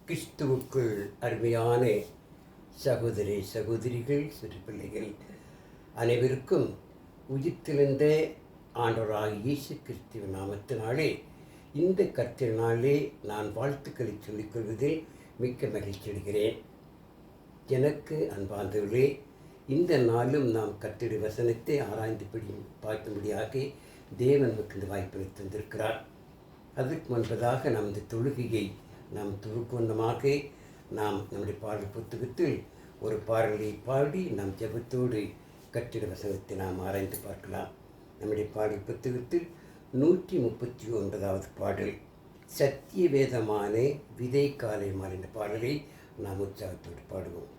கிறிஸ்துவுக்குள் அருமையான சகோதரி சகோதரிகள் சிறு பிள்ளைகள் அனைவருக்கும் உயிர்த்தெழுந்த ஆண்டவராகிய இயேசு கிறிஸ்துவின் நாமத்தினாலே இந்த கர்த்தரினாலே நான் வாழ்த்துக்களை சொல்லிக்கொள்வதில் மிக்க மகிழ்ச்சி அடைகிறேன். எனக்கு அன்பார்ந்தவர்களே, இந்த நாளும் நாம் கர்த்தருடைய வசனத்தை ஆராய்ந்து பார்க்கும்படியாக தேவன் நமக்கு இந்த வாய்ப்பை தந்திருக்கிறார். அதற்கு முன்பதாக நாம் இந்த தொழுகையை நாம் துவக்கமாக நம்முடைய பாடல் புத்தகத்தில் ஒரு பாடலை பாடி நாம் ஜெபத்தோடு கர்த்தருடைய வசனத்தை நாம் ஆராய்ந்து பார்க்கலாம். நம்முடைய பாடல் புத்தகத்தில் 139வது பாடல் சத்திய வேதமான விதை காலை மாலை என்ற பாடலை நாம் உற்சாகத்தோடு பாடுவோம்.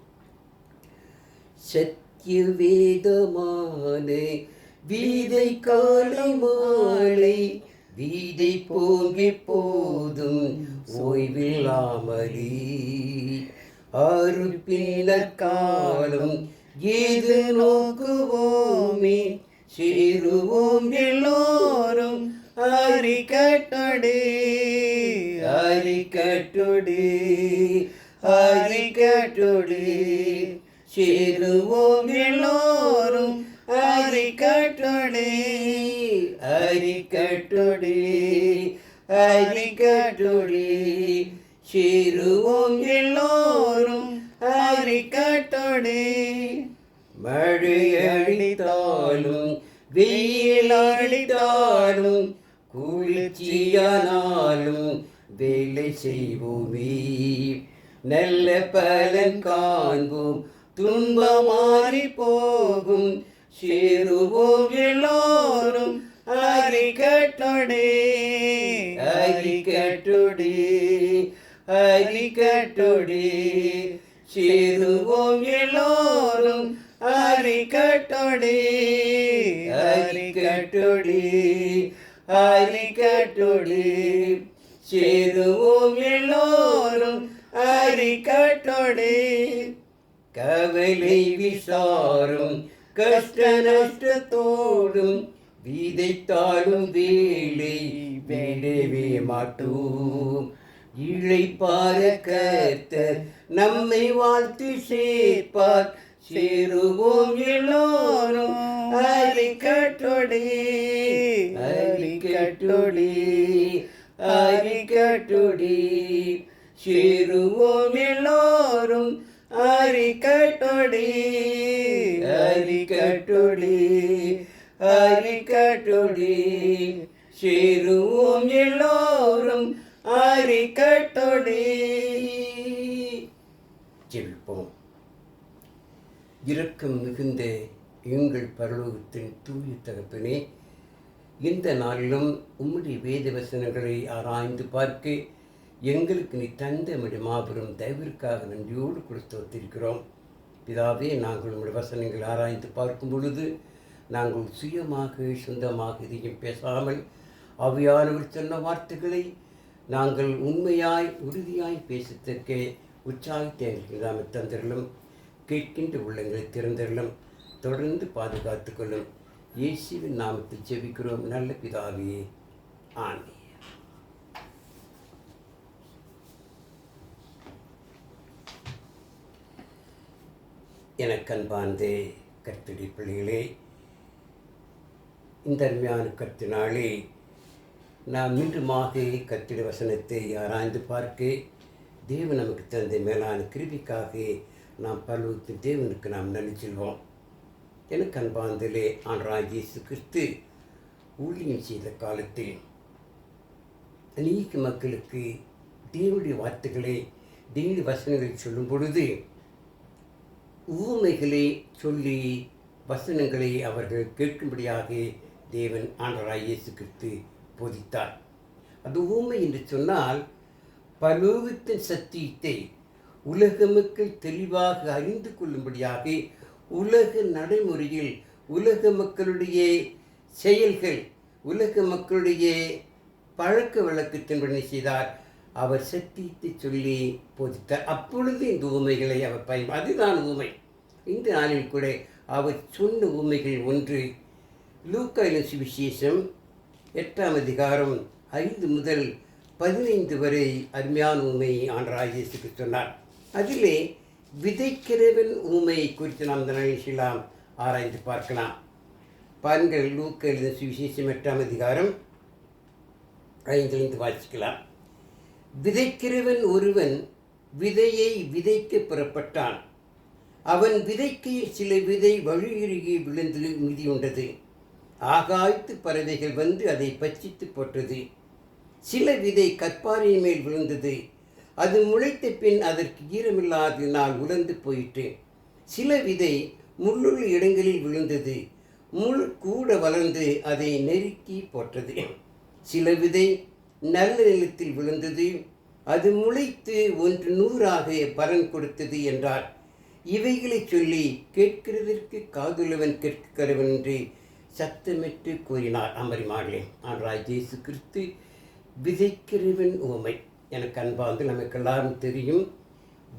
சத்திய வேதமான விதை காலை மாலை வீதை போங்கி போதும் ஓய்வில்லாமலி அறுப்பின காலம் ஏது நோக்குவோமே சேருவோம் எல்லோரும் அறிக்கட்டொடே அறிக்கட்டொடே அறிக்கட்டொடே சேருவோம் எல்லோரும் அறிக்கட்டொடே அறிக்கட்டொடே அறிக்கட்டொடே சேருவோம் எல்லோரும் அறிக்கட்டொடே. மழை அடித்தாலும் வெயில் அடித்தாலும் குளிர்ச்சியானாலும் வேலை செய்வோமே நல்ல பலன் காண்போம் துன்பம் மாறி போகும் சேருவோம் எல்லோரும் அறிக்கட்டொடே அறிக்கட்டொடே அறிக்கட்டொடே சேருவோம் எல்லோரும் அறிக்கட்டொடே அறிக்கட்டொடே அறிக்கட்டொடே சேருவோம் எல்லோரும் அறிக்கட்டொடே. கவலை விசாரும் கஷ்ட நஷ்டத்தோடும் விதைத்தாலும் வேலை விடவே மாட்டோம் இழைப்பார கர்த்தர் நம்மை வாழ்த்து சேர்ப்பார் சேருவோம் எல்லோரும் அறிக்கட்டொடே அறிக்கட்டொடே அறிக்கட்டொடே சேருவோம் எல்லோரும் அறிக்கட்டொடே அறிக்கட்டொடே அறிக்கட்டொடே சேருவோம் எல்லோரும் அறிக்கட்டொடே. ஜெபிப்போம். இரக்கம் மிகுந்த எங்கள் பரலோகத்தின் தூய தகப்பனே, இந்த நாளிலும் உம்முடைய வேத வசனங்களை ஆராய்ந்து பார்க்க எங்களுக்கு நீ தந்த மாபெரும் தயவிற்காக நன்றியோடு கொடுத்திருக்கிறோம். பிதாவே, நாங்கள் உங்களுடைய வசனங்கள் ஆராய்ந்து பார்க்கும் பொழுது நாங்கள் சுயமாக சொந்தமாக இதையும் பேசாமல் ஆவியானவர் சொன்ன வார்த்தைகளை நாங்கள் உண்மையாய் உறுதியாய் பேசத்தக்க உற்சாகத்தை எங்களுக்கு தந்திரலும் கேட்கின்ற உள்ளங்களை திறந்தரலும் தொடர்ந்து பாதுகாத்து கொள்ளும் இயேசுவின் நாமத்தில் ஜெபிக்கிறோம் நல்ல பிதாவே, ஆமென். எனக்கு அன்பார்ந்த கர்த்தருடைய பிள்ளைகளே, இந்த அருமையான கர்த்தரினாலே நாம் மீண்டுமாக கர்த்தருடைய வசனத்தை ஆராய்ந்து பார்க்க தேவன் நமக்கு தந்த மேலான கிருபைக்காக நாம் பரலோகத்தின் தேவனுக்கு நாம் நன்றி சொல்வோம். எனக்கு அன்பார்ந்தலே ஆண்டவராகிய இயேசு கிறிஸ்து ஊழியம் செய்த காலத்தில் அநேக மக்களுக்கு தேவனுடைய வார்த்தைகளை தேவனுடைய வசனங்களை சொல்லும் பொழுது ஊமைகளை சொல்லி வசனங்களை அவர்கள் கேட்கும்படியாக தேவன் ஆண்டவராகிய இயேசு கிறிஸ்து போதித்தார். அது ஊமை என்று சொன்னால் பரலோகத்தின் சத்தியத்தை உலக மக்கள் தெளிவாக அறிந்து கொள்ளும்படியாக உலக நடைமுறையில் உலக மக்களுடைய செயல்கள் உலக மக்களுடைய பழக்க வழக்கத்தின்படி செய்தார். அவர் சத்தியத்தை சொல்லி போதித்தார். அப்பொழுது இந்த ஊமைகளை அவர் அதுதான் ஊமை. இந்த நாளில் கூட அவர் சொன்ன ஊமைகள் ஒன்று லூக்கா எழுதின சுவிசேஷம் 8ஆம் அதிகாரம் 5 முதல் 15 வரை அருமையான ஊமையை ஆண்டவராகிய இயேசுக்கு சொன்னார். அதிலே விதைக்கிறவன் ஊமையை குறித்து நாம் இந்த நிகழ்ச்சியெல்லாம் ஆராய்ந்து பார்க்கலாம். பாருங்கள், லூக்கா எழுதின சுவிசேஷம் 8ஆம் அதிகாரம் 5 வாசிக்கலாம். விதைக்கிறவன் ஒருவன் விதையை விதைக்க புறப்பட்டான். அவன் விதைக்கையில் சில விதை வழியருகே விழுந்து மிதியுண்டது. ஆகாயத்து பறவைகள் வந்து அதை பச்சித்து போட்டது. சில விதை கற்பாறையின் மேல் விழுந்தது. அது முளைத்த பின் அதற்கு ஈரமில்லாததினால் உலர்ந்து போயிற்று. சில விதை முள்ளுள்ள இடங்களில் விழுந்தது. முள் கூட வளர்ந்து அதை நெருக்கி போட்டது. சில விதை நல்ல நிலத்தில் விழுந்தது. அது முளைத்து 100 பலன் கொடுத்தது என்றார். இவைகளை சொல்லி கேட்கிறதற்கு காதுள்ளவன் கேட்கிறவன் என்று சத்தமிட்டு கூறினார். அமரிமார்களே, ஆண்டவராகிய இயேசு கிறிஸ்து விதைக்கிறவன் உவமை. எனக்கு அன்பார்ந்து நமக்கு எல்லாரும் தெரியும்,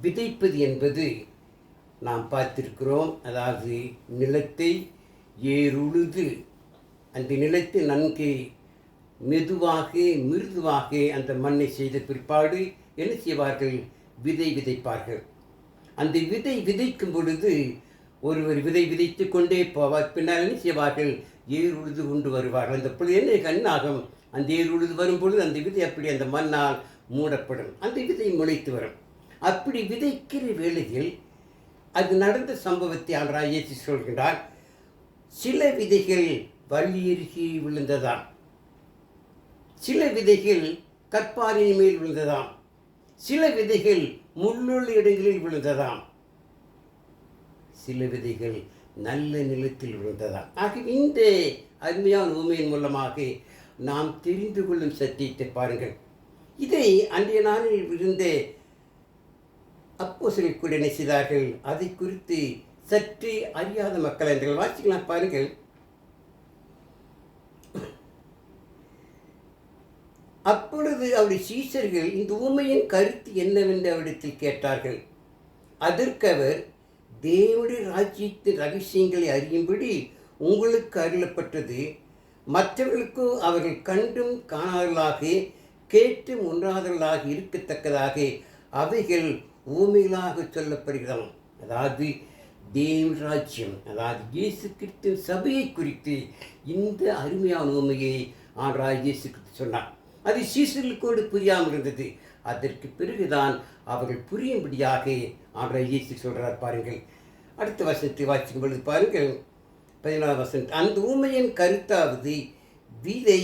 விதைப்பது என்பது நாம் பார்த்திருக்கிறோம். அதாவது நிலத்தை ஏறுழுது அந்த நிலத்தை நன்கு மெதுவாக மிருதுவாக அந்த மண்ணை செய்த பிற்பாடு என்ன செய்வார்கள்? விதை விதைப்பார்கள். அந்த விதை விதைக்கும் பொழுது ஒருவர் விதை விதைத்து கொண்டே போவார். பின்னால் என்ன செய்வார்கள்? ஏர் உழுது கொண்டு வருவார்கள். அந்த பொழுது என்ன கண்ணாகும்? அந்த ஏர் உழுது வரும்பொழுது அந்த விதை அப்படி அந்த மண்ணால் மூடப்படும். அந்த விதை முளைத்து வரும். அப்படி விதைக்கிற வேளையில் அது நடந்த சம்பவத்தை ஆண்டவராகிய இயேசு சொல்கின்றார். சில விதைகள் வழியருகே விழுந்ததாம். சில விதைகள் கற்பாறையின் மேல் விழுந்ததாம். சில விதைகள் முள்ளுள்ள இடங்களில் விழுந்ததாம். சில விதைகள் நல்ல நிலத்தில் விழுந்ததாம். ஆகவே இந்த அருமையான உண்மையின் மூலமாக நாம் தெரிந்து கொள்ளும் சத்தியத்தை பாருங்கள். இதை அன்றைய நாளில் இருந்த அப்போஸ்தலர்கள் கூட என்ன செய்தார்கள்? அதை குறித்து சற்று அறியாத மக்கள் என்று வாசிக்கலாம். பாருங்கள், அப்பொழுது அவருடைய சீஷர்கள் இந்த உண்மையின் கருத்து என்னவென்று அவரிடத்தில் கேட்டார்கள். அதற்கு அவர், தேவனுடைய ராஜ்யத்தின் ரகசியங்களை அறியும்படி உங்களுக்கு அருளப்பட்டது. மற்றவர்களுக்கோ அவர்கள் கண்டும் காணாதவர்களாக கேட்டும் உணராதவர்களாக இருக்கத்தக்கதாக அவைகள் ஊமைகளாக சொல்லப்படுகிறோம். அதாவது தேவ ராஜ்யம், அதாவது இயேசு கிறிஸ்து சபையை குறித்து இந்த அருமையான ஊமையை ஆண்டவராகிய இயேசு கிறிஸ்து சொன்னார். அது சீஷர்களுக்கோடு புரியாமல் இருந்தது. அதற்கு பிறகுதான் அவர்கள் புரியும்படியாக ஆண்டவராகிய இயேசு சொல்கிறார். பாருங்கள், அடுத்த வசனத்தை வாசிக்கும் பொழுது பாருங்கள், 14ஆம் வசனம். அந்த ஊமையின் கருத்தாவது விதை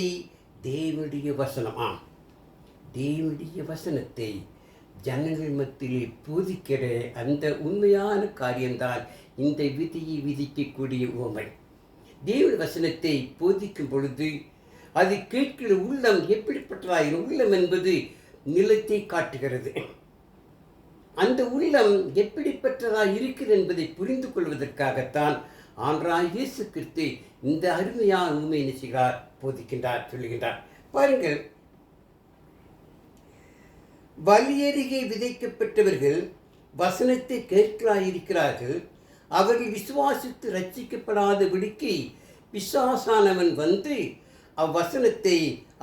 தேவனுடைய வசனம். தேவனுடைய வசனத்தை ஜனங்கள் மத்தியிலே போதிக்கிற அந்த உண்மையான காரியம்தான் இந்த விதியை விதிக்கக்கூடிய உவமை. தேவனுடைய வசனத்தை போதிக்கும் பொழுது அது கேட்கிற உள்ளம் எப்படிப்பட்டதாயிரும்? உள்ளம் என்பது நிலத்தை காட்டுகிறது. அந்த உள்ளம் எப்படிப்பட்டதாக இருக்குது என்பதை புரிந்து கொள்வதற்காகத்தான் ஆண்டவராகிய இயேசு கிறிஸ்து இந்த அருமையான உண்மையை நினைச்சுகிறார், போதிக்கின்றார், சொல்லுகின்றார். பாருங்கள், வழியருகே விதைக்கப்பட்டவர்கள் வசனத்தை கேட்கிறாயிருக்கிறார்கள். அவர்கள் விசுவாசித்து ரட்சிக்கப்படாதபடிக்கு பிசாசானவன் வந்து அவ்வசனத்தை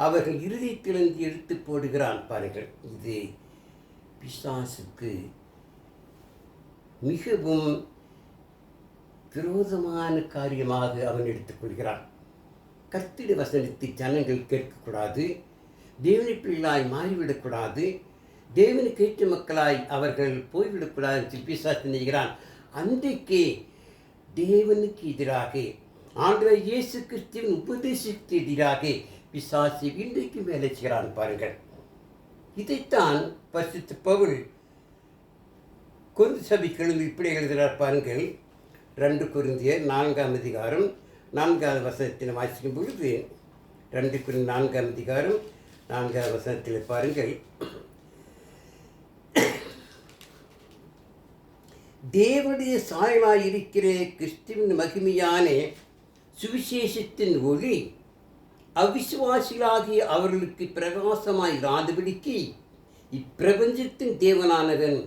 அவர்கள் இருதயத்திலிருந்து எடுத்து போடுகிறான். பாருங்கள், இது பிசாசுக்கு மிகவும் விரோதமான காரியமாக அவன் எடுத்துக்கொள்கிறான். கர்த்தருடைய வசனத்தை ஜனங்கள் கேட்கக்கூடாது, தேவனுடைய பிள்ளையாய் மாறிவிடக்கூடாது, தேவனுக்கு ஏற்ற மக்களாய் அவர்கள் போய்விடக்கூடாது என்று பிசாசு நினைக்கிறான். அன்றைக்கே தேவனுக்கு எதிராக, ஆண்டவர் இயேசு கிறிஸ்துவின் உபதேசத்துக்கு எதிராக பிசாசு இன்றைக்கு வேலை செய்கிறான். பாருங்கள், இதைத்தான் பரிசுத்த பவுல் கொரிந்து சபைக்கு இப்படி எழுதுகிறார். பாருங்கள், 2 கொரிந்தியர் 4ஆம் அதிகாரம் 4ஆவது வசனத்தில் வாசிக்கும் பொழுது, 2 கொரிந்தியர் 4ஆம் அதிகாரம் 4ஆவது வசனத்தில் பாருங்கள், தேவனுடைய சாயலாய் இருக்கிற கிறிஸ்துவின் மகிமையான சுவிசேஷத்தின் ஒளி அவிசுவாசிகளாகிய அவர்களுக்கு பிரகாசமாய் இராதபடிக்கு இப்பிரபஞ்சத்தின் தேவனானவன்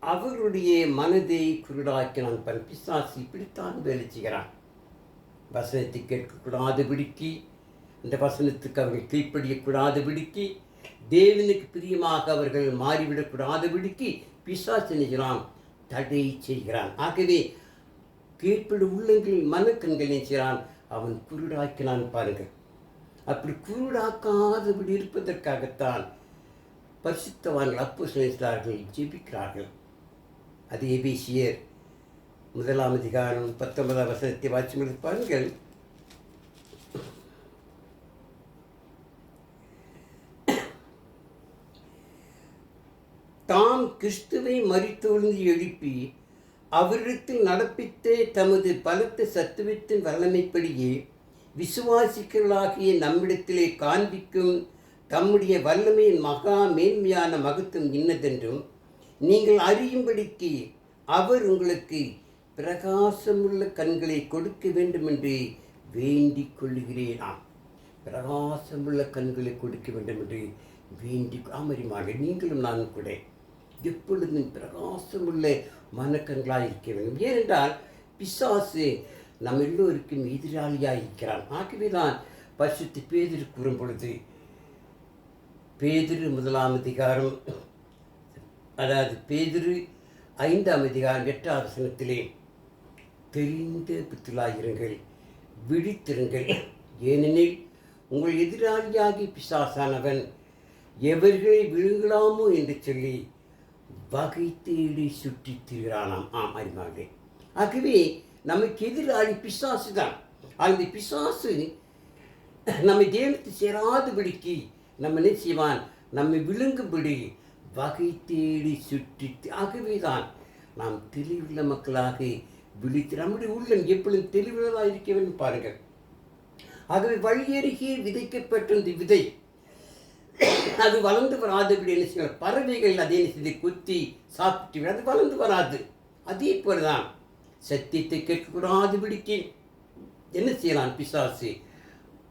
அவர்களுடைய மனதை குருடாக்கினான். பிசாசு இப்படித்தான் வேலை செய்கிறான். வசனத்தை கேட்கக்கூடாதபடிக்கு, அந்த வசனத்துக்கு அவர்கள் கீழ்ப்படியக்கூடாதபடிக்கு, தேவனுக்கு பிரியமாக அவர்கள் மாறிவிடக்கூடாதபடிக்கு பிசாசு நினைக்கிறான், தடை செய்கிறான். ஆகவே கீழ்ப்படு உள்ளங்களில் மனக்கண்கள் நினைக்கிறான், அவன் குருடாக்கினான். பாருங்கள், அப்படி குருடாக்காதபடி இருப்பதற்காகத்தான் பரிசுத்தவான்கள் அப்போஸ்தலர்கள் ஜெபிக்கிறார்கள். அது எபேசியர் 1:19 வாசிக்கும் பாருங்கள். தாம் கிறிஸ்துவை மரித்தொழுந்து எழுப்பி அவரிடத்தில் நடப்பித்த தமது பலத்த சத்துவத்தின் வல்லமைப்படியே விசுவாசிகளாகிய நம்மிடத்திலே காண்பிக்கும் தம்முடைய வல்லமையின் மகா மேன்மையான மகத்துவம் இன்னதென்றும் நீங்கள் அறியும்படிக்கு அவர் உங்களுக்கு பிரகாசமுள்ள கண்களை கொடுக்க வேண்டும் என்று வேண்டிக் கொள்ளுகிறேன். பிரகாசமுள்ள கண்களை கொடுக்க வேண்டும் என்று ஆமரிமாக நீங்களும் நானும் கூட எப்பொழுதும் பிரகாசமுள்ள மனக்கண்களாக இருக்க வேண்டும். ஏனென்றால் பிசாசு நம்ம எல்லோருக்கும் எதிராளியாக இருக்கிறான். ஆகவே தான் பரிசுத்த பேதுரு கூறும் பொழுது, பேதுரு 1 அதாவது பேதுரு 5:8 தெரிந்த புத்திலாயிருங்கள், விழித்திருங்கள், ஏனெனில் உங்கள் எதிராளியாகி பிசாசானவன் எவர்களை விழுங்கலாமோ என்று சொல்லி வகை தேடி சுற்றி திரிகிறானாம். அறிமாவே, ஆகவே நமக்கு எதிராளி பிசாசு தான். அந்த பிசாசு நம்மை தேவனுக்கு சேராதபடிக்கு நம்ம என்ன செய்வான், நம்மை விழுங்கும்படி வகை தேடி சுற்றி. ஆகவே தான் நாம் தெளிவுள்ள மக்களாக விழித்து நம்முடைய உள்ளம் எப்பொழுதும் தெளிவுள்ளதாக இருக்க வேண்டும். பாருங்கள், ஆகவே வழியருகே விதைக்கப்பட்ட இந்த விதை அது வளர்ந்து வராதபடி என்ன செய்யலாம், பறவைகள் அதை என்ன செய்து குத்தி சாப்பிட்டு அது வளர்ந்து வராது. அதே போலதான் சத்தியத்தை கேட்கக்கூடாதபடிக்கு என்ன செய்யலாம், பிசாசு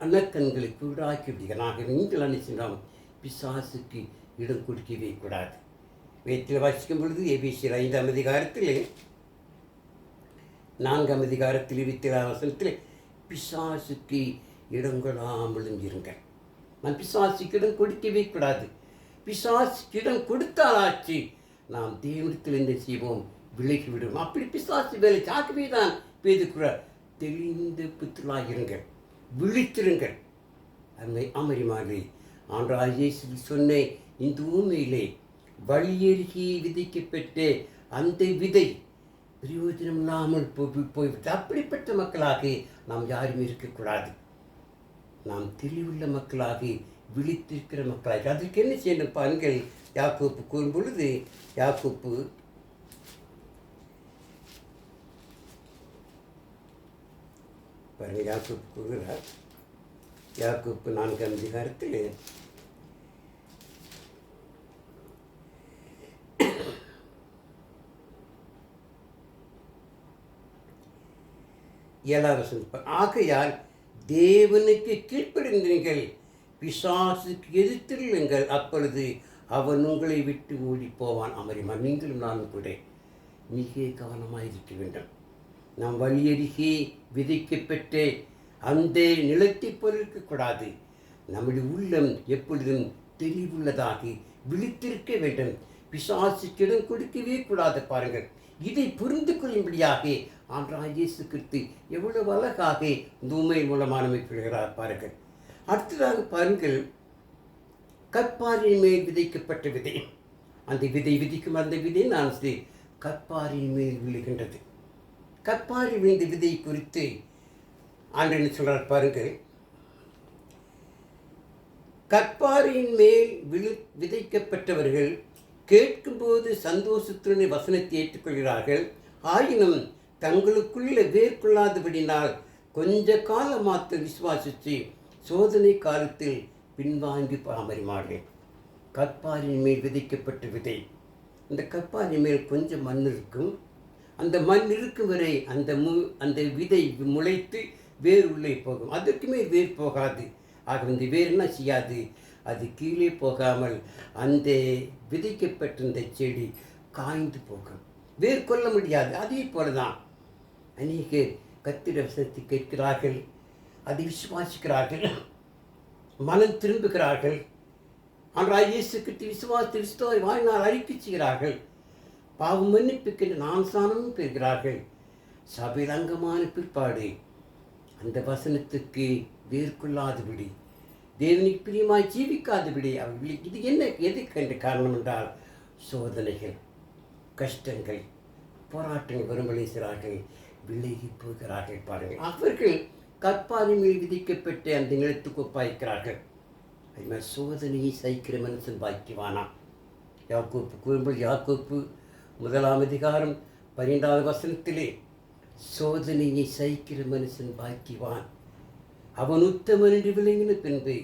அன்னக்கண்களை குருடாக்கி விடுகிறான். நீங்கள் என்ன செய்யலாம், பிசாசுக்கு இடம் கொடுக்கவே கூடாது. வேதத்தில் வாசிக்கும் பொழுது எபேசியர் 5 4 27 பிசாசுக்கு இடங்கொடாமலும் இருங்கள். நாம் பிசாசுக்கு இடம் கொடுக்கவே கூடாது. பிசாசுக்கு இடம் கொடுத்தாலாச்சு நாம் தேவனத்தில் என்ன செய்வோம், விலகிவிடும். அப்படி பிசாசு வேலை சாக்கவே தான் பேதுக்குறார், தெளிந்த புத்திரலாயிருங்கள், விழித்திருங்கள். அன்னை அமரிமாரி ஆண்டவராகிய இயேசு சொன்ன இந்த பூமியிலே வழியருகே விதைக்கப்பட்ட அந்த விதை பிரயோஜனம் இல்லாமல் போய்விட்டு அப்படிப்பட்ட மக்களாக நாம் யாரும் இருக்கக்கூடாது. நாம் தெளிவுள்ள மக்களாக விழித்திருக்கிற மக்களாக அதற்கு என்ன செய்யணும் பாருங்கள். யாக்கோப்பு கூறும் பொழுது, யாக்கோப்பு பாருங்கள், யாக்கோப்பு கூறுகிறார், யாக்கோப்பு 4 ஆகையால் தேவனுக்கு கீழ்ப்படிந்தீர்கள், பிசாசுக்கு எதிர்த்திருங்கள், அப்பொழுது அவன் உங்களை விட்டு ஓடி போவான். அமரிமா, நீங்களும் நானும் கூட மிக கவனமாக இருக்க வேண்டும். நாம் வழியருகே விதைக்கப்பட்ட அந்த நிலத்தை போல் இருக்கக்கூடாது. நம்முடைய உள்ளம் எப்பொழுதும் தெளிவுள்ளதாக விழித்திருக்க வேண்டும். பிசாசுக்கிடம் கொடுக்கவே கூடாது. பாருங்கள், இதை புரிந்து கொள்ளும்படியாக ஆண்டவராகிய இயேசு கிறிஸ்து எவ்வளவு அழகாக தூமை மூலமாக அமைக்கிறார். பாருங்கள், அடுத்ததாக பாருங்கள், கற்பாரின் மேல் விதைக்கப்பட்ட விதை. அந்த விதை விதிக்கும் அந்த விதை நான் கற்பாரின் மேல் விழுகின்றது. கற்பாரி விழுந்த விதை குறித்து ஆண்டு சொல்றார். பாருங்கள், கற்பாரின் மேல் விதைக்கப்பட்டவர்கள் கேட்கும்போது சந்தோஷத்துடன் வசனத்தை ஏற்றுக்கொள்கிறார்கள். ஆயினும் தங்களுக்குள்ள வேர்கொள்ளாதபடினால் கொஞ்ச காலம் மாத்திரம் விசுவாசித்து சோதனை காலத்தில் பின்வாங்கி பராமரிமார்கள். கற்பாரின் மேல் விதைக்கப்பட்ட விதை, அந்த கற்பாரின் மேல் கொஞ்சம் மண் இருக்கும். அந்த மண் இருக்கும் வரை அந்த விதை முளைத்து வேர் உள்ளே போகும். அதற்கு மேல் வேர் போகாது. ஆக இந்த வேர் என்ன செய்யாது, அது கீழே போகாமல் அந்த விதைக்கப்பட்டிருந்த செடி காய்ந்து போகும், வேர் கொள்ள முடியாது. அதே போல தான் அநேக கர்த்தருடைய வசனத்தை கேட்கிறார்கள், அதை விசுவாசிக்கிறார்கள், மனம் திரும்புகிறார்கள், ஆண்டவராகிய இயேசு கிறிஸ்து விசுவாசத்தை கிறிஸ்துவை வாழ்நாள் அறிக்கை செய்கிறார்கள். பாவம் மன்னிப்புக்கென்று ஞானஸ்நானமும் பெறுகிறார்கள். சபையில் அங்கமான பிற்பாடு அந்த வசனத்துக்கு வேர்கொள்ளாதபடி, தேவனுக்கு பிரியமாய் ஜீவிக்காதபடி அவர்கள் இது என்ன எதுக்கு என்ற காரணம் என்றால் சோதனைகள், கஷ்டங்கள், போராட்டங்கள் வரும்படிக்கிறார்கள், விலகி போகிறார்கள். பாருங்கள், அவர்கள் கற்பாரின் மேல் விதிக்கப்பட்டு அந்த நிலத்துக்கு ஒப்பாய்க்கிறார்கள். அது மாதிரி சோதனையை சகிக்கிற மனுஷன் பாக்கியவானா. யாக்கோப்பு கூறும்போது யாக்கோப்பு 1 வசனத்திலே சோதனையை சகிக்கிற மனுஷன் பாக்கியவான், அவன் உத்தமன் என்று விளங்கின பின்பு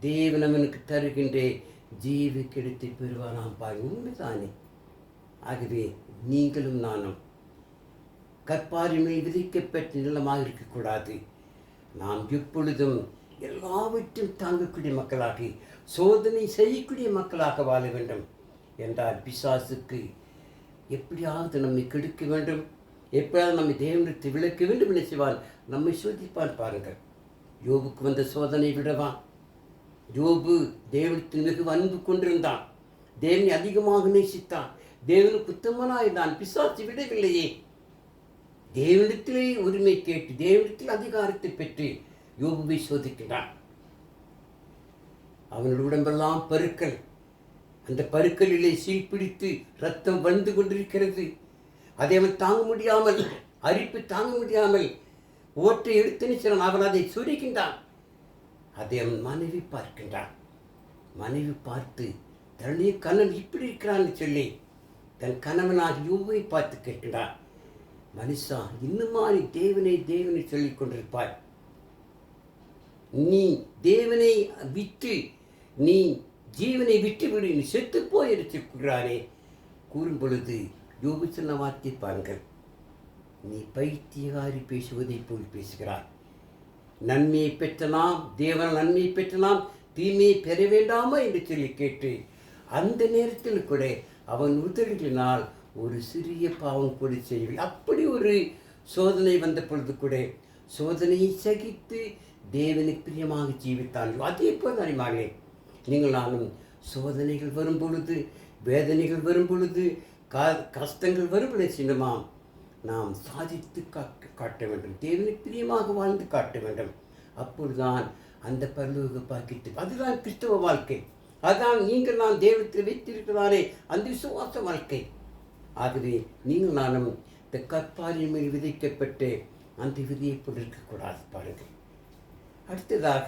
தேவன் அவனுக்கு தருகின்ற ஜீவ கிடைத்தை பெறுவானாம். பாருங்கள், உண்மைதானே. ஆகவே நீங்களும் நானும் கற்பாரின் மேல் விதிக்கப்பட்ட நிலமாக இருக்கக்கூடாது. நாம் எப்பொழுதும் எல்லாவற்றையும் தாங்கக்கூடிய மக்களாகி சோதனை செய்யக்கூடிய மக்களாக வாழ வேண்டும். என்றால் பிசாசுக்கு எப்படியாவது நம்மை கெடுக்க வேண்டும், எப்படியாவது நம்மை தேவனிடத்தை விளக்க வேண்டும் என்று செய்வான். நம்மை சோதிப்பான். பாருங்கள், யோபுக்கு வந்த சோதனை விடவான். யோபு தேவனிடத்தில் மிக அன்பு கொண்டிருந்தான், தேவனை அதிகமாக நேசித்தான், தேவனுக்கு உத்தமனாயிருந்தான். பிசாசு விடவில்லையே. தேவனிடத்திலே உரிமை கேட்டு தேவனிடத்தில் அதிகாரத்தை பெற்று யோபுவை சோதிக்கின்றான். அவனுடைய உடம்பெல்லாம் பருக்கள், அந்த பருக்களிலே சீழ்பிடித்து ரத்தம் வந்து கொண்டிருக்கிறது. அதை அவன் தாங்க முடியாமல், அரிப்பு தாங்க முடியாமல் ஓட்டை எடுத்து நிற்கிறான். அவன் அதை சுரிக்கின்றான். அதை அவன் மனைவி பார்க்கின்றான். மனைவி பார்த்து தன்னுடைய கணவன் இப்படி இருக்கிறான்னு சொல்லி தன் கணவனாக யோபுவை பார்த்து கேட்கின்றான். மனுஷா, இன்னுமா நீ தேவனை சொல்லிக் கொண்டிருப்பாய்? நீ தேவனை விட்டு நீ ஜீவனை விட்டு விடு, நீ செத்து போய் இருக்கிறானே. கூறும் பொழுது யோபு சொன்ன வார்த்தை பாருங்கள், நீ பைத்தியகாரி பேசுவதை போல் பேசுகிறாய். நன்மையை பெற்ற நாம், தேவன் நன்மையை பெற்ற நாம் தீமையை பெற வேண்டாமா என்று சொல்லி கேட்டு அந்த நேரத்தில் கூட அவன் உதடுகளினால் ஒரு சிறிய பாவம் கூட செய்யவில்லை. அப்படி ஒரு சோதனை வந்த பொழுது கூட சோதனையை சகித்து தேவனுக்கு பிரியமாக ஜீவித்தான். அதே போல் அறிமாங்களே, நீங்கள் நானும் சோதனைகள் வரும் பொழுது, வேதனைகள் வரும் பொழுது, கஷ்டங்கள் வரும் பொழுது சின்னமாம் நாம் சாதித்து காட்ட வேண்டும், தேவனுக்கு பிரியமாக வாழ்ந்து காட்ட வேண்டும். அப்பொழுதுதான் அந்த பரலோக பாக்கிட்டு, அதுதான் கிறிஸ்தவ வாழ்க்கை. அதான் நீங்கள் நான் தேவத்தில் வைத்திருக்கிறாரே அந்த விசுவாச வாழ்க்கை. ஆகவே நீங்கள் நானும் இந்த கற்பாரின் மேல் விதைக்கப்பட்டு அந்த விதையை கொண்டிருக்கக்கூடாது. பாருங்கள், அடுத்ததாக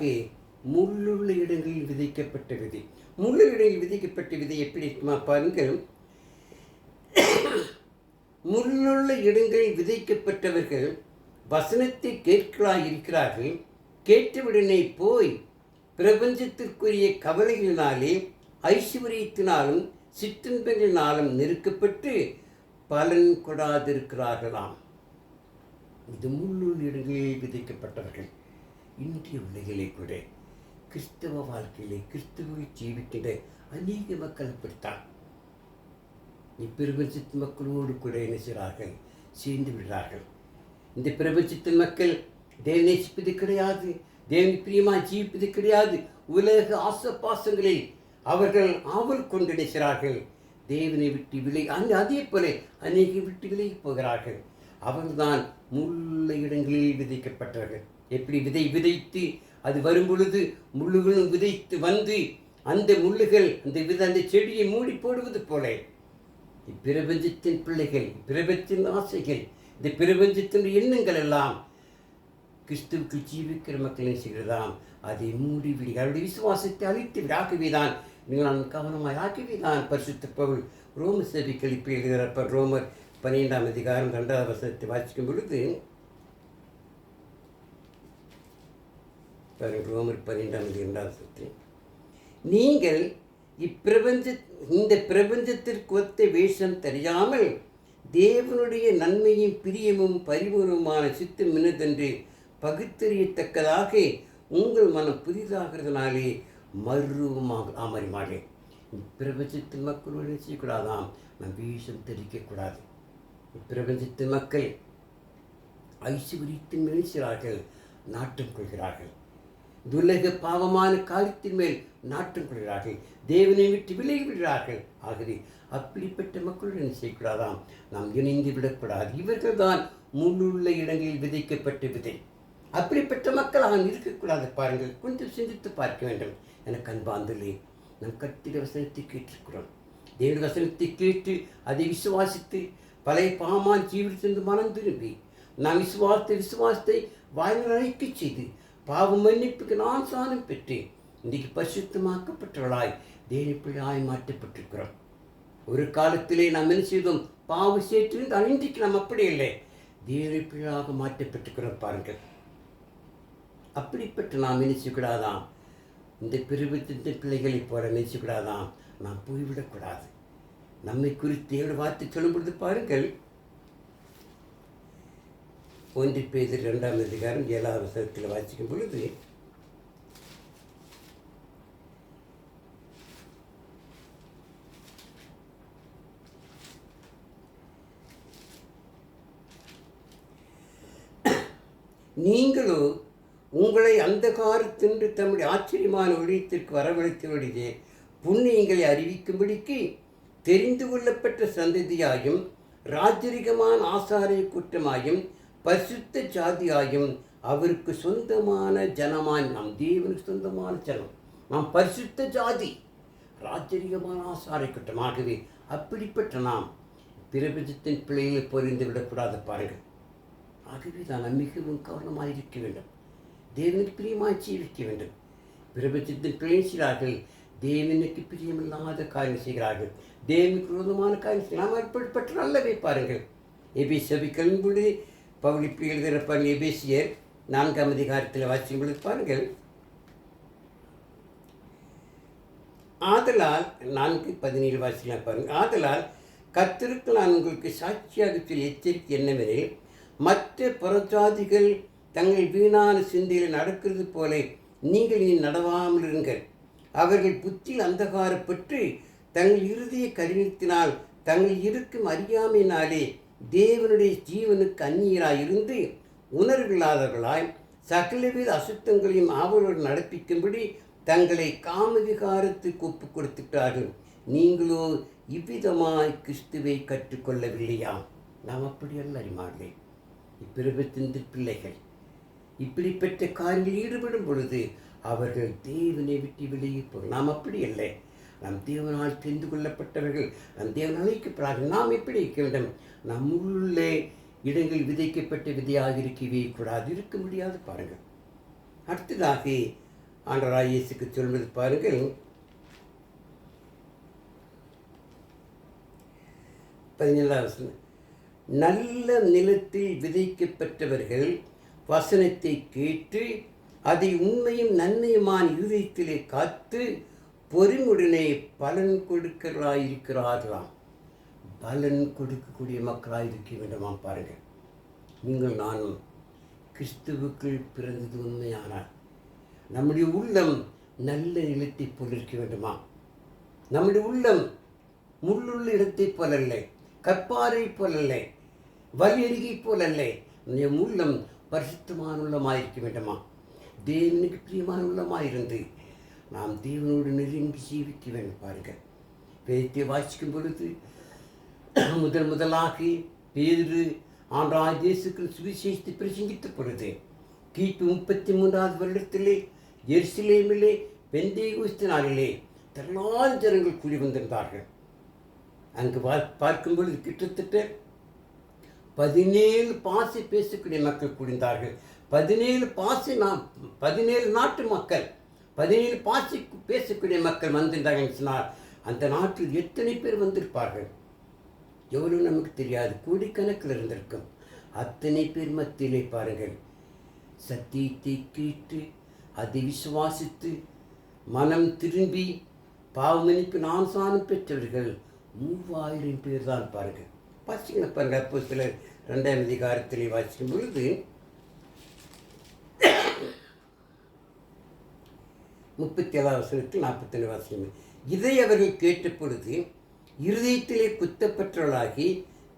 முள்ளுள்ள இடங்களில் விதைக்கப்பட்ட விதை. முள்ளுள்ள இடங்களில் விதைக்கப்பட்ட விதை எப்படி இருக்குமா பாருங்கள். முள்ளுள்ள இடங்களில் விதைக்கப்பட்டவர்கள் வசனத்தை கேட்கலாய் இருக்கிறார்கள். கேட்டவுடனே போய் பிரபஞ்சத்திற்குரிய கவலைகளினாலே, ஐஸ்வர்யத்தினாலும் சிற்றின்பங்களினாலும் நெருக்கப்பட்டு பலன் கொடாதிருக்கிறார்களாம். இது முள்ளுள்ள இடங்களில் விதைக்கப்பட்டவர்கள். இன்றைய உலகிலே கூட கிறிஸ்தவ வாழ்க்கையிலே கிறிஸ்தவ ஜீவிக்கின்ற அநேக மக்கள் அப்படித்தான். இப்பிரபஞ்சத்தின் மக்களோடு கூட என்ன செய்கிறார்கள்? சேர்ந்து விடுறார்கள். இந்த பிரபஞ்சத்தின் மக்கள் தேவனை நேசிப்பது கிடையாது, தேவனுக்கு பிரியமாக ஜீவிப்பது கிடையாது. உலக ஆசபாசங்களில் அவர்கள் ஆவல் கொண்டு நினைக்கிறார்கள். தேவனை விட்டு விலகி அதே போல அநேக விட்டு விலகி போகிறார்கள். அவர்கள்தான் முள்ள இடங்களில் விதைக்கப்பட்டவர்கள். எப்படி விதைத்து அது வரும் பொழுது முள்ளுகளும் விதைத்து வந்து அந்த முள்ளுகள் அந்த செடியை மூடி போடுவது போல இப்பிரபஞ்சத்தின் பிள்ளைகள், பிரபஞ்சத்தின் ஆசைகள், இந்த பிரபஞ்சத்தின் எண்ணங்கள் எல்லாம் கிறிஸ்துவுக்கு ஜீவிக்கிற மக்கள் செய்கிறதாம். அதை மூடி விடி அவருடைய விசுவாசத்தை அழித்து விட. ஆகவேதான் நீங்கள் நான் கவனமாக ஆகவேதான் பரிசுத்த பவுல் ரோம சபைக்கு எழுப்பி எழுதுகிறப்ப ரோமர் 12 அதிகாரம் 2வது வசனத்தை வாசிக்கும் பொழுது, ரோமர் 12 2வது வசனத்தில், நீங்கள் இந்த பிரபஞ்சத்திற்கு ஒத்த வேஷம் தெரியாமல் தேவனுடைய நன்மையும் பிரியமும் பரிபூர்வமான சித்தம் இன்னதென்று பகுத்தறியத்தக்கதாக உங்கள் மனம் புதிதாகிறதுனாலே மறுரூபமாக அமரிமாடே. இப்பிரபஞ்சத்தின் மக்களோடு செய்யக்கூடாதாம், நம் வேஷம் தெரிவிக்கக்கூடாது. இப்பிரபஞ்சத்தின் மக்கள் ஐஸ்வர்யத்தின் நினைக்கிறார்கள், நாட்டம் கொள்கிறார்கள். துலக பாவமான காரியத்தின் மேல் நாட்டம் கொள்கிறார்கள், தேவனை விட்டு விலகி விடுகிறார்கள். ஆகவே அப்படிப்பட்ட மக்களுடன் என்ன செய்யக்கூடாதாம்? நாம் இணைந்து விடக்கூடாது. இவர்கள் தான் முள்ளுள்ள இடங்களில் விதைக்கப்பட்ட விதை. அப்படிப்பட்ட மக்களாக இருக்கக்கூடாது. பாருங்கள், கொஞ்சம் சிந்தித்து பார்க்க வேண்டும். எனக்கு அன்பாந்தலே, நம் கத்திர வசனத்தை கேட்டிருக்கிறோம். தேவ வசனத்தை கேட்டு அதை விசுவாசித்து பழைய பாமான் ஜீவித்திலிருந்து மனம் திரும்பி நாம் விசுவாசத்தை வாய்ந்த அழைக்க செய்து பாவ மன்னிப்புக்கு நான் சாணம் பெற்றேன். இன்றைக்கு பரிசுத்தமாக்கப்பட்டவளாய் தேவ பிள்ளையாய் மாற்றப்பட்டிருக்கிறோம். ஒரு காலத்திலே நாம் என்ன செய்தோம்? பாவ சேற்றிலிருந்து இன்றைக்கு நாம் அப்படி இல்லை, தேவ பிள்ளையாக மாற்றப்பட்டிருக்கிறோம். பாருங்கள், அப்படிப்பட்ட நாம் நினைச்சுக்கூடாதாம். இந்த பிரிவித்தின் பிள்ளைகளை போல நினைச்சுக்கூடாதாம். நாம் போய்விடக்கூடாது. நம்மை குறித்து தேவ வார்த்தை சொல்லும் பொழுது பாருங்கள், 1 பேதுரு 2ஆம் அதிகாரம் 7ஆம் வசனத்தில் வாசிக்கும் பொழுது, நீங்களோ உங்களை அந்தகாரத்தின்று தம்முடைய ஆச்சரியமான ஒளியத்திற்கு வரவழைத்தவருடைய புண்ணியங்களை அறிவிக்கும்படிக்கு தெரிந்து கொள்ளப்பட்ட சந்ததியாயும் ராஜரிகமான ஆசாரிய கூட்டமாயும் பரிசுத்த ஜாதியாயும் அவருக்கு சொந்தமான ஜனமாய், நாம் தேவனுக்கு சொந்தமான ஜனம், நாம் பரிசுத்த ஜாதி, ராஜரிகமான ஆசாரிய கூட்டமாகவே அப்படிப்பட்ட நாம் பிரபஞ்சத்தின் பிள்ளைகளை பொறிந்து விடக்கூடாது. பாருங்கள், ஆகவே தான் மிகவும் கவனமாக இருக்க வேண்டும். தேவனுக்கு பிரியமாய் ஜீவிக்க வேண்டும். பிரபஞ்சத்தின் பிள்ளை செய்கிறார்கள், தேவனுக்கு பிரியமில்லாத காரியம் செய்கிறார்கள், தேவனுக்கு விரோதமான காரியம் செய்யலாம். அப்படிப்பட்ட நல்லவே பாருங்கள், எபேசியவின் பொழுது பவுல் இப்படி எழுதுகிறப்பாங்க. எபேசியர் 4ஆம் அதிகாரத்தில் வாசிக்கும் பொழுது பாருங்கள், ஆதலால் 4:17 வாசிக்கலாம். பாருங்கள், ஆதலால் கர்த்தருக்கு நான் உங்களுக்கு சாட்சியாக சொல்லி எச்சரிக்கை என்னவெனில், மற்ற புறஜாதிகள் தங்கள் வீணான சிந்தையில் நடக்கிறது போல நீங்கள் இனி நடவாமல் இருங்கள். அவர்கள் புத்தியில் அந்தகாரப்பட்டு தங்கள் இறுதிய கடினத்தினால் தங்கள் இருக்கும் அறியாமையினாலே தேவனுடைய ஜீவனுக்கு அந்நியராயிருந்து உணர்வில்லாதவர்களாய் சகலவித அசுத்தங்களையும் ஆவலோடு நடப்பிக்கும்படி தங்களை காமவிகாரத்துக்கு ஒப்பு கொடுத்துட்டார்கள். நீங்களோ இவ்விதமாய் கிறிஸ்துவை கற்றுக்கொள்ளவில்லையாம். நாம் அப்படி அல்ல அறிமார்களே. இப்பிரபத்தின் பிள்ளைகள் இப்படிப்பட்ட காரியங்களில் ஈடுபடும் பொழுது அவர்கள் தேவனை விட்டு விலகி போகும். நாம் அப்படி இல்லை. நாம் தேவனால் தெரிந்து கொள்ளப்பட்டவர்கள், நம் தேவன் அழைக்கப்படார்கள். நாம் எப்படி இருக்க வேண்டும்? நம் உள்ளே இடங்கள் விதைக்கப்பட்ட விதையாக இருக்கவே கூடாது, இருக்க முடியாது. பாருங்கள், அடுத்ததாக ஆண்டவராகிய இயேசுக்கு சொல்வது பாருங்கள், 17ஆம் வசனம், நல்ல நிலத்தில் விதைக்கப்பட்டவர்கள் வசனத்தை கேட்டு அதை உண்மையும் நன்மையுமான இருதயத்திலே காத்து பொறுமுடனே பலன் கொடுக்கிறவர்களாயிருக்கிறார்களாம். பலன் கொடுக்கக்கூடிய மக்களாயிருக்க வேண்டுமாம். பாருங்கள், நீங்கள் நானும் கிறிஸ்துவுக்குள் பிறந்தது உண்மையானால் நம்முடைய உள்ளம் நல்ல நிலத்தை போல் இருக்க வேண்டுமா? நம்முடைய உள்ளம் முள்ளுள்ள இடத்தை போலல்ல, கற்பாறை போலல்ல, வலியருகை போலல்ல. நம்முடைய உள்ளம் பரிசுத்தமான உள்ளமாயிருக்க வேண்டுமா? தேவனுக்கு பிரியமான உள்ளமாயிருந்து நாம் தேவனோடு நெருங்கி ஜீவிக்க வேண்டும். பாருங்கள், வேதத்தை வாசிக்கும் பொழுது முதலாக பேதுரு ஆண்டவராகிய இயேசு கிறிஸ்து சுவிசேஷத்தை பிரசங்கித்த பொழுது கிபி 33ஆவது வருடத்திலே எருசலேமிலே பெந்தேகோஸ்து நாளிலே திரளான ஜனங்கள் கூடி வந்திருந்தார்கள். அங்கு பார்க்கும் பொழுது கிட்டத்தட்ட 17 பாசை பேசக்கூடிய மக்கள் கூடியிருந்தார்கள். 17 நாட்டு மக்கள், 17 பாசை பேசக்கூடிய மக்கள் வந்திருந்தார்கள் சொன்னார். அந்த நாட்டில் எத்தனை பேர் வந்திருப்பார்கள்? எவ்வளவு நமக்கு தெரியாது, கோடிக்கணக்கில் இருந்திருக்கும். அத்தனை பேர் மத்தியிலே பாருங்கள், சத்தியத்தை கேட்டு அதை விசுவாசித்து மனம் திரும்பி பாவமன்னிப்பு நான் சாணம் பெற்றவர்கள் 3000 பேர் தான். பாருங்கள், வாசிக்கணும் பாருங்கள். அப்போ சிலர் 2ஆம் அதிகாரத்திலே வாசிக்கும் பொழுது 37ஆம் வசனத்தில் 41 வாசிக்கும். இதை அவர்கள் கேட்ட பொழுது இருதயத்திலே குத்தப்பட்டவர்களாகி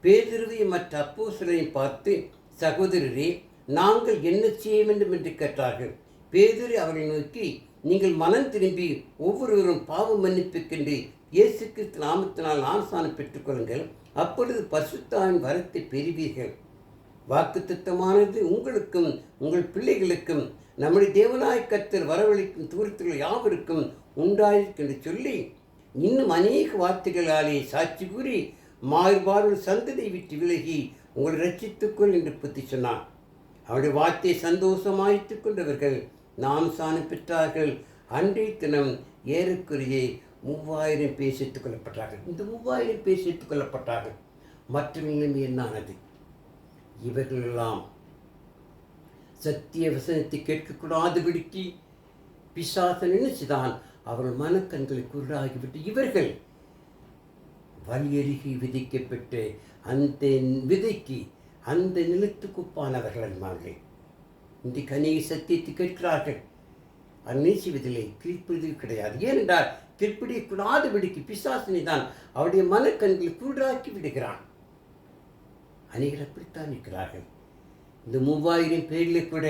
பேதுருவையும் மற்ற அப்போஸ்தலரையும் பார்த்து, சகோதரரே, நாங்கள் என்ன செய்ய வேண்டும் என்று கேட்டார்கள். பேதுரு அவர்களை நோக்கி, நீங்கள் மனம் திரும்பி ஒவ்வொருவரும் பாவ மன்னிப்புக்கென்று இயேசு கிறிஸ்து நாமத்தினால் ஞானஸ்நானம் பெற்றுக்கொள்ளுங்கள், அப்பொழுது பரிசுத்த ஆவியின் வரத்தை பெறுவீர்கள். வாக்குத்தத்தமானது உங்களுக்கும் உங்கள் பிள்ளைகளுக்கும் நம்முடைய தேவனாய கர்த்தர் வரவழைக்கும் தூரத்தில் யாவருக்கும் உண்டாயிருக்கும் என்று சொல்லி இன்னும் அநேக வார்த்தைகளாலே சாட்சி கூறி மாறுபாடு சந்ததியை விட்டு விலகி உங்களை ரட்சித்துக்கொள் என்று புத்தி சொன்னான். அவருடைய வார்த்தையை சந்தோஷமாய்த்துக் கொண்டவர்கள் ஞானஸ்நானம் பெற்றார்கள். அன்றைய தினம் ஏறக்குறைய 3000 பேர் சேர்த்துக் கொள்ளப்பட்டார்கள். இந்த 3000 பேர் சேர்த்துக் கொள்ளப்பட்டார்கள். மற்ற நிலைமை என்னானது? இவர்களெல்லாம் சத்திய வசனத்தை கேட்கக்கூடாதபடிக்கு பிசாசன் நினைச்சுதான் அவர்கள் மனக்கண்களை குருடாகிவிட்டு இவர்கள் வலியருகி விதைக்கப்பட்டு அந்த விதைக்கு அந்த நிலத்துக்கு ஒப்பானவர்கள் என்பார்கள். இன்றைக்கு அநேக சத்தியத்தை கேட்கிறார்கள், அன்னை செய்வதில்லை, கீழ்ப்படிதல் கிடையாது. ஏனென்றால் கீழ்ப்படியக்கூடாதபடிக்கு பிசாசனை தான் அவருடைய மனக்கண்களை குருடாக்கி விடுகிறான். அநேகர் அப்படித்தான் இருக்கிறார்கள். இந்த 3000 பேரில் கூட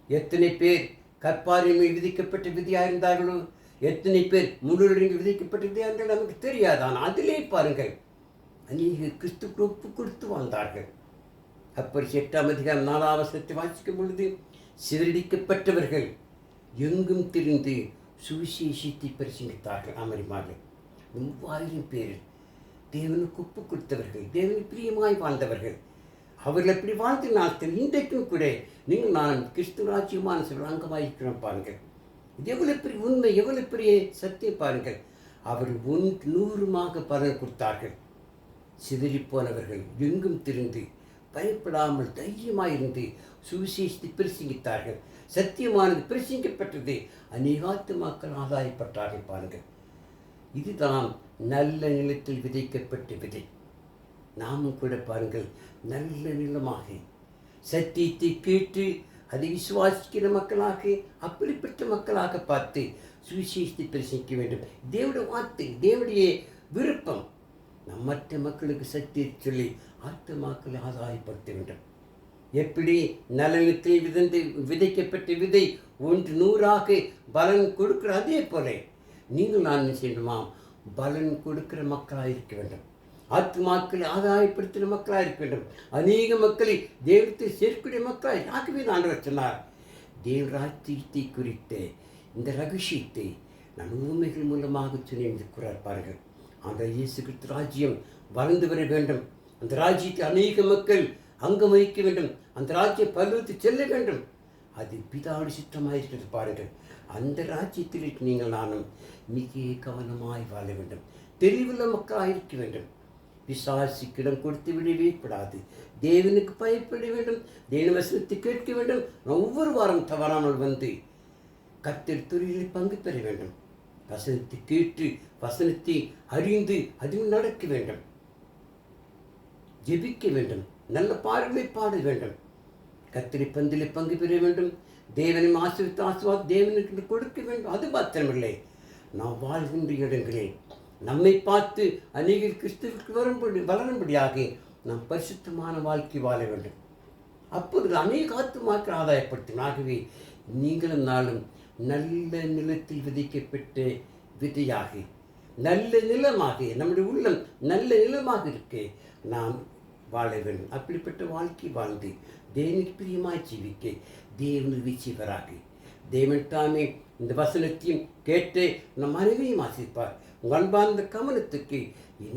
எத்தனை பேர் கற்பாரின் மேல் விதிக்கப்பட்ட விதியாக இருந்தார்களோ, எத்தனை பேர் முழுவதும் விதிக்கப்பட்ட விதியாக இருந்தாலும் நமக்கு தெரியாதான். அதிலே பாருங்கள், அநேக கிறிஸ்துக்கு ஒப்பு கொடுத்து வாழ்ந்தார்கள். அப்படி 8ஆம் அதிகாரம் 4ஆம் வசனத்தை வாசிக்கும் பொழுது, சிதறடிக்கப்பட்டவர்கள் எங்கும் திரிந்து சுவிசேஷத்தை பிரசங்கித்தார்கள். அமரிமார்கள் 3000 பேர் தேவனுக்கு ஒப்பு கொடுத்தவர்கள், தேவனுக்கு பிரியமாய் வாழ்ந்தவர்கள். அவர்கள் எப்படி வாழ்ந்த நாட்கள் இன்றைக்கும் கூட நீங்கள் நான் கிறிஸ்துவ ராஜ்யமான சில அங்கமாயிருக்கிறோம் பாருங்கள். இது எவ்வளவு பெரிய உண்மை, எவ்வளவு பெரிய சத்தியம் பாருங்கள். அவர்கள் 100மாக பலன் கொடுத்தார்கள். சிதறிப்போனவர்கள் எங்கும் திரிந்து பயப்படாமல் தைரியமாயிருந்து சுவிசேஷத்தை பிரசங்கித்தார்கள். சத்தியமானது பிரசங்கிக்கப்பட்டது. அநேகாத்துமாக்கள் ஆதாயப்பட்டார்கள் பாருங்கள். இதுதான் நல்ல நிலத்தில் விதைக்கப்பட்ட விதை. நாமும் கூட பாருங்கள், நல்ல நிலமாக சத்தியத்தை கேட்டு அதை விசுவாசிக்கிற மக்களாக, அப்படிப்பட்ட மக்களாக பார்த்து சுவிசேஷத்தை பிரசங்கிக்க வேண்டும். தேவனுடைய வார்த்தை, தேவனுடைய விருப்பம் நம் மற்ற மக்களுக்கு சத்தியத்தை சொல்லி ஆத்துமாக்களை ஆதாயப்படுத்த வேண்டும். எப்படி நலனத்தில் விதைக்கப்பட்ட விதை 100ஆக பலன் கொடுக்கிற அதே போல நீங்கள் நான் செய்யணுமா, பலன் கொடுக்கிற மக்களாக இருக்க வேண்டும். ஆத்துமாக்களை ஆதாயப்படுத்துகிற மக்களாக இருக்க வேண்டும். அநேக மக்களை தேவத்தை சேர்க்கக்கூடிய மக்களாக ஆகவே ஆண்டவர் சொன்னார். தேவராஜ்யத்தை குறித்த இந்த ரகசியத்தை நான் ஊமைகள் மூலமாக சொன்ன கூறார்கள். அந்த இயேசு கிறிஸ்து ராஜ்யம் வளர்ந்து வர வேண்டும். அந்த ராஜ்யத்தை அநேக மக்கள் அங்கம் வகிக்க வேண்டும். அந்த ராஜ்யம் பருவத்து செல்ல வேண்டும். அது பிதாவுடைய சித்தமாக இருக்கிறது பாருங்கள். அந்த ராஜ்யத்தில் நீங்கள் நானும் மிக கவனமாய் வாழ வேண்டும். தெளிவுள்ள மக்களாக இருக்க வேண்டும். பிசாசுக்கிடம் கொடுத்து விடவே கூடாது. தேவனுக்கு பயப்பட வேண்டும். தேவ வசனத்தை கேட்க வேண்டும். ஒவ்வொரு வாரம் தவறாமல் வந்து கர்த்தர் தொழிலில் பங்கு பெற வேண்டும். வசனத்தை கேட்டு வசனத்தை அறிந்து அதில் நடக்க வேண்டும். ஜெபிக்க வேண்டும். நல்ல பாடல்களை பாட வேண்டும். கர்த்தரை பந்திலே பங்கு பெற வேண்டும். தேவனை ஆசீர்வாதம் தேவனுக்கு கொடுக்க வேண்டும். அது மாத்திரமில்லை, நாம் வாழ்கின்ற இடங்களில் நம்மை பார்த்து அநேகர் கிறிஸ்துவுக்கு வளரும்படியாக நாம் பரிசுத்தமான வாழ்க்கை வாழ வேண்டும். அப்பொழுது அநேக ஆத்துமாக்கள் ஆதாயப்படுத்தும். ஆகவே நீங்களும் நாளும் நல்ல நிலத்தில் விதைக்கப்பட்ட விதையாக, நல்ல நிலமாக, நம்முடைய உள்ளம் நல்ல நிலமாக இருக்க நாம் வாழ வேண்டும். அப்படிப்பட்ட வாழ்க்கை வாழ்ந்து தேவனுக்கு பிரியமாய் ஜீவிக்க தேவன் விச்சீவராக தேவன் தாமே இந்த வசனத்தையும் கேட்டு நம் அனைவரையும் ஆசிப்பார். உங்கள் அன்பார்ந்த கவனத்துக்கு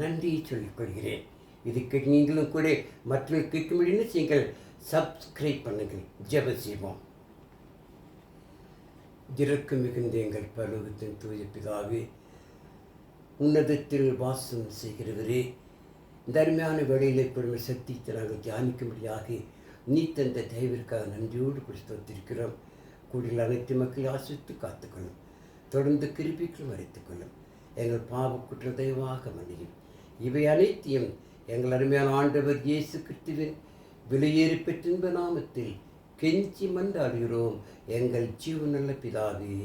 நன்றியை சொல்லிக் கொள்கிறேன். இதுக்கு நீங்களும் கூட மற்றவர்கள் கேட்கும்படி என்ன செய்யுங்கள், சப்ஸ்கிரைப் பண்ணுங்கள். ஜெப செய்வோம். இரக்கம் மிகுந்த எங்கள் பரலோகத்தின் தூய பிதாவே, உன்னதத்தில் வாசம் செய்கிறவரே, இந்த அருமையான வேளையிலே பெருமை சக்தியை நாங்கள் தியானிக்கும்படியாக நீ தந்த தயவிற்காக நன்றியோடு கொடுத்திருக்கிறோம். கூடியில் அனைத்து மக்களை ஆசிரித்து காத்துக்கொள்ளும். தொடர்ந்து கிருபிக்கும் மறைத்துக்கொள்ளும். எங்கள் பாவ குற்ற தயவாக மன்னியும். இவை அனைத்தையும் எங்கள் அருமையான ஆண்டவர் இயேசு கிறிஸ்துவின் விலையேறி பெற்றின்ப நாமத்தில் கெஞ்சி மன்றாடுகிறோம் எங்கள் ஜீவனுள்ள பிதாவே.